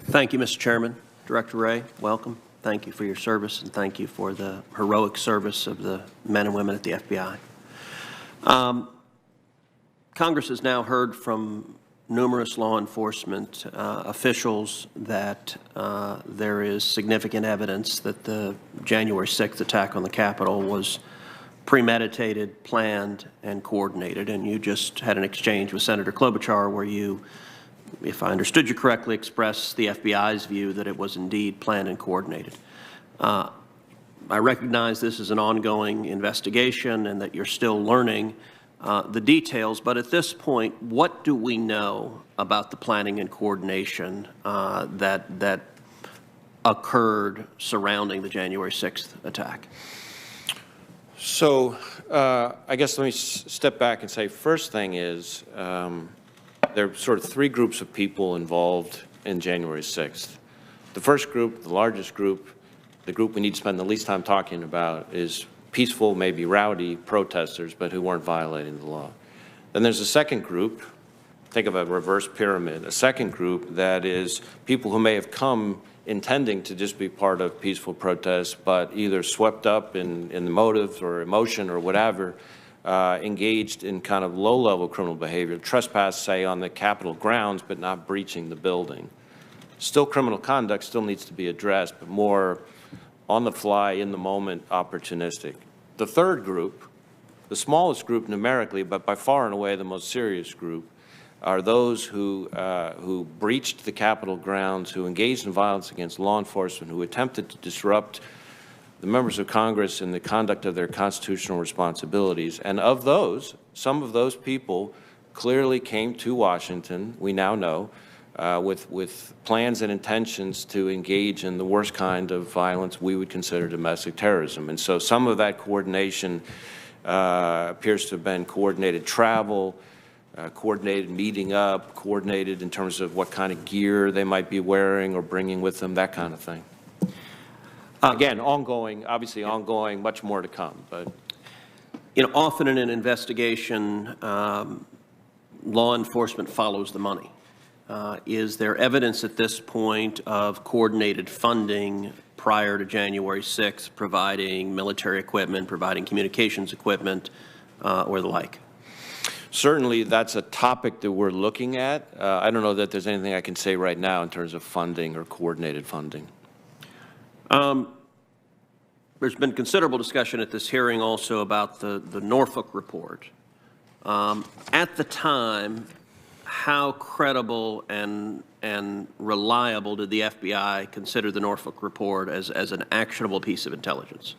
Thank you, Mr. Chairman. Director Wray, welcome. Thank you for your service, and thank you for the heroic service of the men and women at the FBI. Congress has now heard from numerous law enforcement officials that there is significant evidence that the January 6th attack on the Capitol was premeditated, planned, and coordinated. And you just had an exchange with Senator Klobuchar where you, if I understood you correctly, expressed the FBI's view that it was indeed planned and coordinated. I recognize this is an ongoing investigation and that you're still learning the details, but at this point, what do we know about the planning and coordination that occurred surrounding the January 6th attack? So I guess let me step back and say, first thing is there are sort of three groups of people involved in January 6th. The first group, the largest group, the group we need to spend the least time talking about is peaceful, maybe rowdy protesters, but who weren't violating the law. Then there's a second group, think of a reverse pyramid, a second group that is people who may have come intending to just be part of peaceful protests, but either swept up in the motives or emotion or whatever, engaged in kind of low-level criminal behavior, trespass, say, on the Capitol grounds, but not breaching the building. Still criminal conduct, still needs to be addressed, but more on the fly, in the moment, opportunistic. The third group, the smallest group numerically, but by far and away the most serious group, are those who breached the Capitol grounds, who engaged in violence against law enforcement, who attempted to disrupt the members of Congress in the conduct of their constitutional responsibilities. And of those, some of those people clearly came to Washington, we now know, with plans and intentions to engage in the worst kind of violence we would consider domestic terrorism. And so some of that coordination appears to have been coordinated travel, coordinated meeting up, coordinated in terms of what kind of gear they might be wearing or bringing with them, that kind of thing. Again, ongoing, obviously ongoing, much more to come. But you know, often in an investigation, law enforcement follows the money. Is there evidence at this point of coordinated funding prior to January 6th, providing military equipment, providing communications equipment, or the like? Certainly, that's a topic that we're looking at. I don't know that there's anything I can say right now in terms of funding or coordinated funding. There's been considerable discussion at this hearing also about the Norfolk report. At the time, how credible and reliable did the FBI consider the Norfolk report as an actionable piece of intelligence?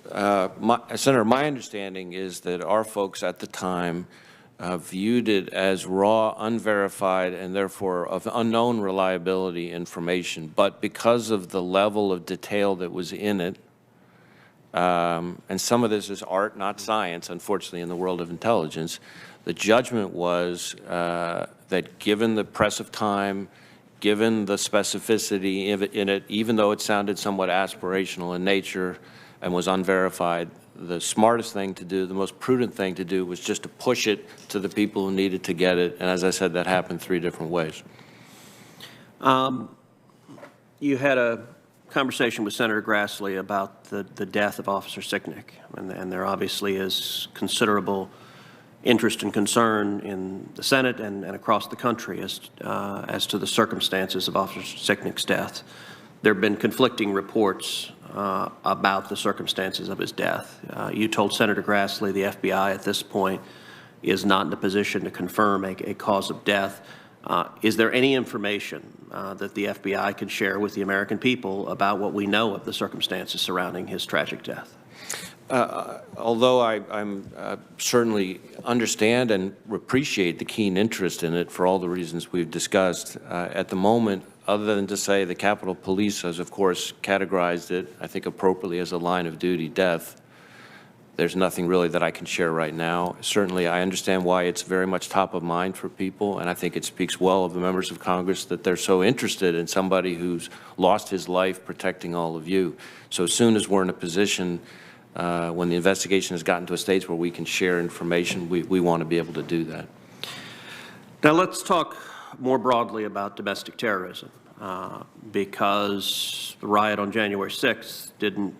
Senator, my understanding is that our folks at the time viewed it as raw, unverified, and therefore of unknown reliability information. But because of the level of detail that was in it, and some of this is art, not science, unfortunately, in the world of intelligence, the judgment was that given the press of time, given the specificity in it, even though it sounded somewhat aspirational in nature and was unverified, the smartest thing to do, the most prudent thing to do was just to push it to the people who needed to get it. And as I said, that happened three different ways. You had a conversation with Senator Grassley about the death of Officer SH0CK, and there obviously is considerable interest and concern in the Senate and across the country as to the circumstances of Officer SH0CK's death. There have been conflicting reports about the circumstances of his death. You told Senator Grassley the FBI at this point is not in a position to confirm a cause of death. Is there any information that the FBI can share with the American people about what we know of the circumstances surrounding his tragic death? Although I'm certainly understand and appreciate the keen interest in it for all the reasons we've discussed, at the moment, other than to say the Capitol Police has, of course, categorized it, I think appropriately, as a line-of-duty death, there's nothing really that I can share right now. Certainly, I understand why it's very much top of mind for people, and I think it speaks well of the members of Congress that they're so interested in somebody who's lost his life protecting all of you. So as soon as we're in a position when the investigation has gotten to a stage where we can share information, we want to be able to do that. Now let's talk more broadly about domestic terrorism because the riot on January 6th didn't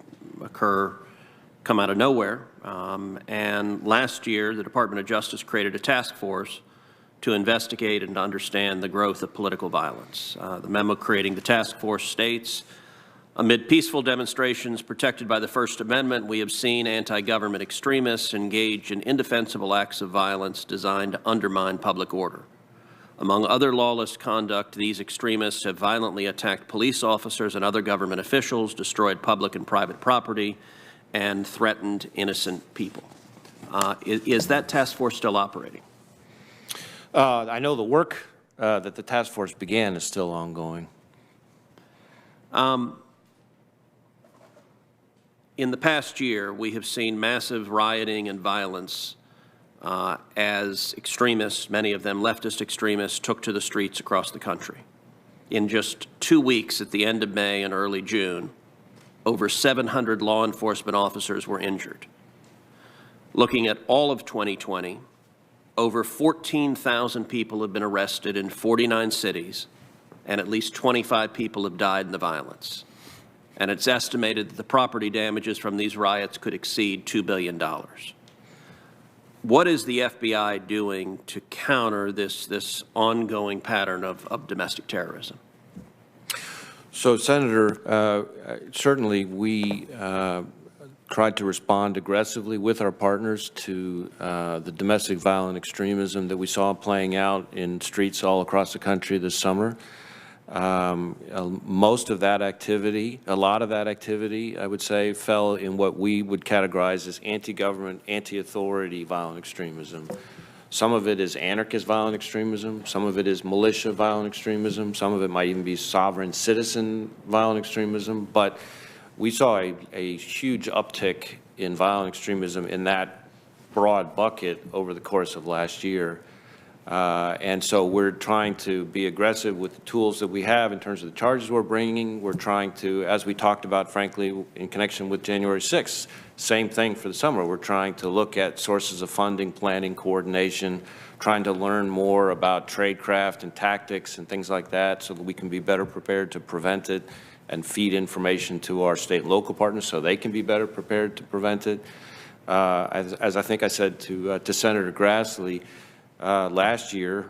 come out of nowhere. And last year, the Department of Justice created a task force to investigate and understand the growth of political violence. The memo creating the task force states, amid peaceful demonstrations protected by the First Amendment, we have seen anti-government extremists engage in indefensible acts of violence designed to undermine public order. Among other lawless conduct, these extremists have violently attacked police officers and other government officials, destroyed public and private property, and threatened innocent people. Is that task force still operating? I know the work that the task force began is still ongoing. In the past year, we have seen massive rioting and violence as extremists, many of them leftist extremists, took to the streets across the country. In just 2 weeks at the end of May and early June, over 700 law enforcement officers were injured. Looking at all of 2020, over 14,000 people have been arrested in 49 cities, and at least 25 people have died in the violence. And it's estimated that the property damages from these riots could exceed $2 billion. What is the FBI doing to counter this ongoing pattern of domestic terrorism? So, Senator, certainly we tried to respond aggressively with our partners to the domestic violent extremism that we saw playing out in streets all across the country this summer. Most of that activity, a lot of that activity, I would say, fell in what we would categorize as anti-government, anti-authority violent extremism. Some of it is anarchist violent extremism. Some of it is militia violent extremism. Some of it might even be sovereign citizen violent extremism. But we saw a huge uptick in violent extremism in that broad bucket over the course of last year. And so we're trying to be aggressive with the tools that we have in terms of the charges we're bringing. We're trying to, as we talked about, frankly, in connection with January 6th, same thing for the summer. We're trying to look at sources of funding, planning, coordination, trying to learn more about tradecraft and tactics and things like that so that we can be better prepared to prevent it and feed information to our state and local partners so they can be better prepared to prevent it. As I think I said to Senator Grassley, last year,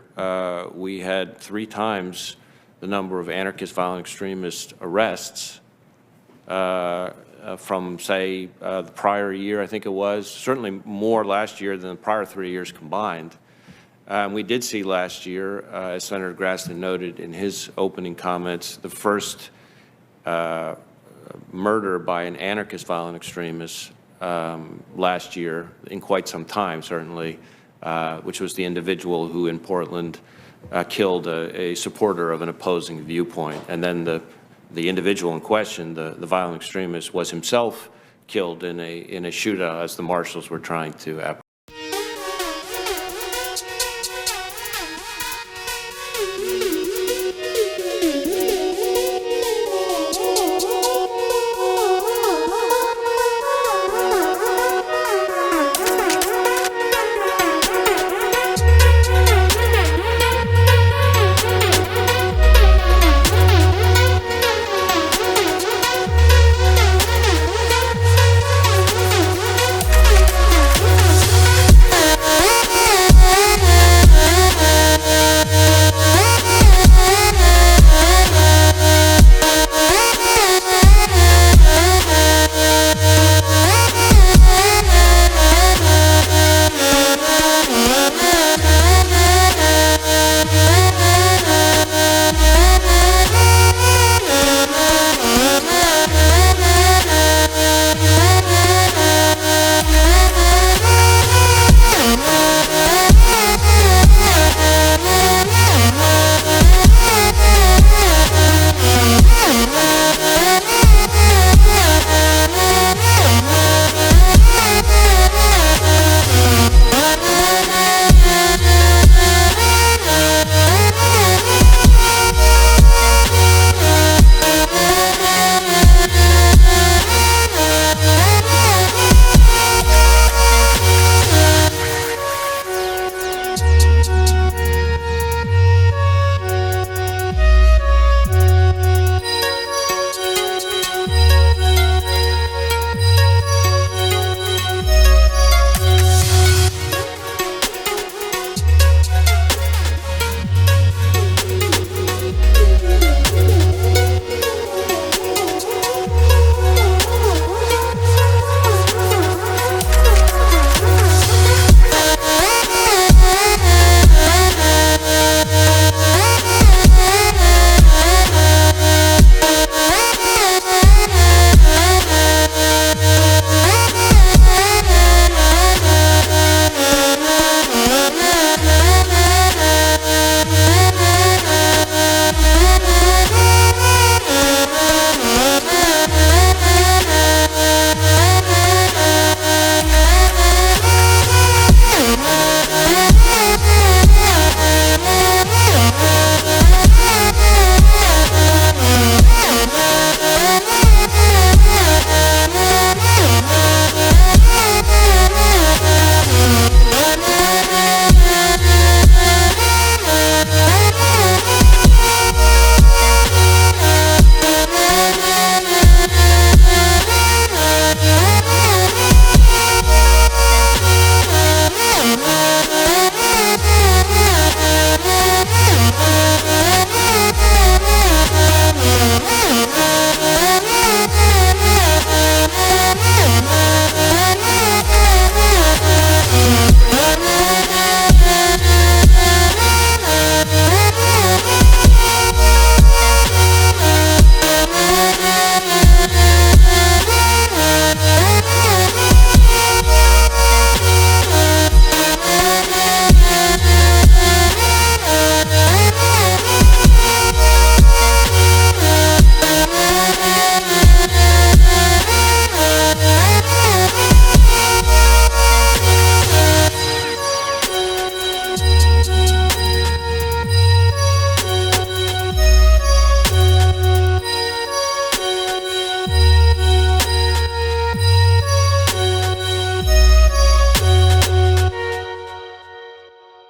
we had 3 times the number of anarchist violent extremist arrests from, say, the prior year, I think it was, certainly more last year than the prior 3 years combined. We did see last year, as Senator Grassley noted in his opening comments, the first murder by an anarchist violent extremist last year in quite some time, certainly. Which was the individual who in Portland killed a supporter of an opposing viewpoint. And then the individual in question, the violent extremist, was himself killed in a shootout as the marshals were trying to apprehend.